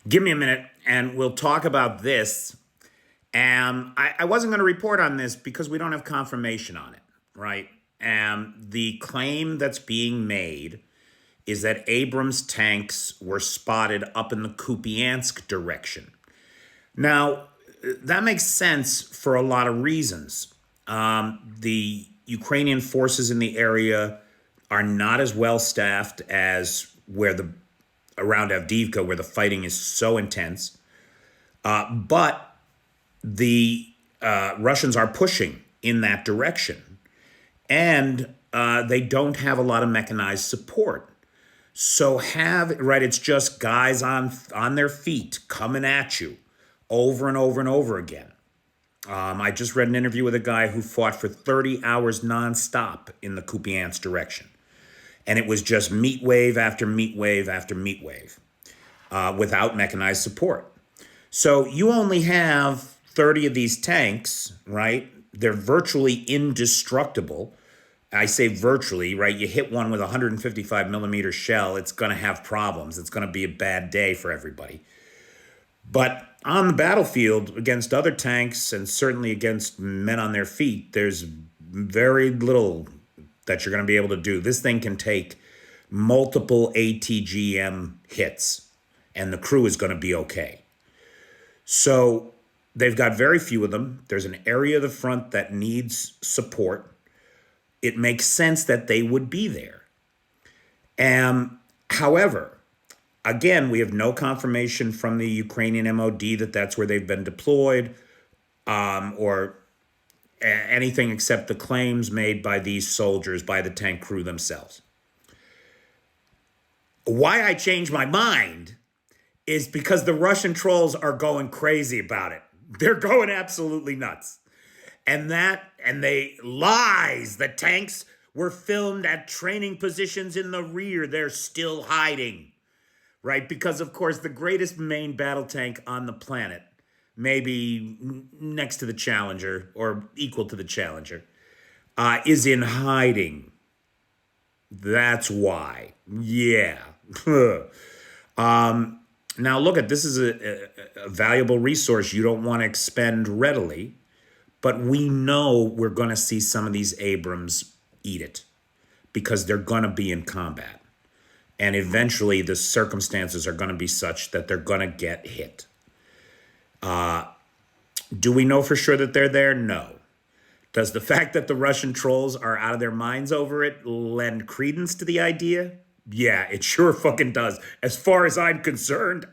Give me a minute and we'll talk about this. I wasn't going to report on this because we don't have confirmation on it, right? The claim that's being made is that Abrams tanks were spotted up in the Kupiansk direction. Now, that makes sense for a lot of reasons. The Ukrainian forces in the area are not as well staffed as around Avdiivka, where the fighting is so intense. But the Russians are pushing in that direction, and they don't have a lot of mechanized support. So it's just guys on their feet coming at you over and over and over again. I just read an interview with a guy who fought for 30 hours nonstop in the Kupiansk direction. And it was just meat wave after meat wave after meat wave without mechanized support. So you only have 30 of these tanks, right? They're virtually indestructible. I say virtually, right? You hit one with a 155 millimeter shell, it's going to have problems. It's going to be a bad day for everybody. But on the battlefield, against other tanks and certainly against men on their feet, there's very little that you're going to be able to do. This thing can take multiple ATGM hits, and the crew is going to be okay. So they've got very few of them. There's an area of the front that needs support. It makes sense that they would be there. However, again, we have no confirmation from the Ukrainian MOD that that's where they've been deployed, or anything except the claims made by these soldiers, by the tank crew themselves. Why I changed my mind is because the Russian trolls are going crazy about it. They're going absolutely nuts. And they lies. The tanks were filmed at training positions in the rear. They're still hiding, right? Because, of course, the greatest main battle tank on the planet, maybe next to the Challenger or equal to the Challenger, is in hiding. That's why. Yeah. Now, look, this is a valuable resource you don't want to expend readily, but we know we're going to see some of these Abrams eat it because they're going to be in combat. And eventually the circumstances are going to be such that they're going to get hit. Do we know for sure that they're there? No. Does the fact that the Russian trolls are out of their minds over it lend credence to the idea? Yeah, it sure fucking does. As far as I'm concerned,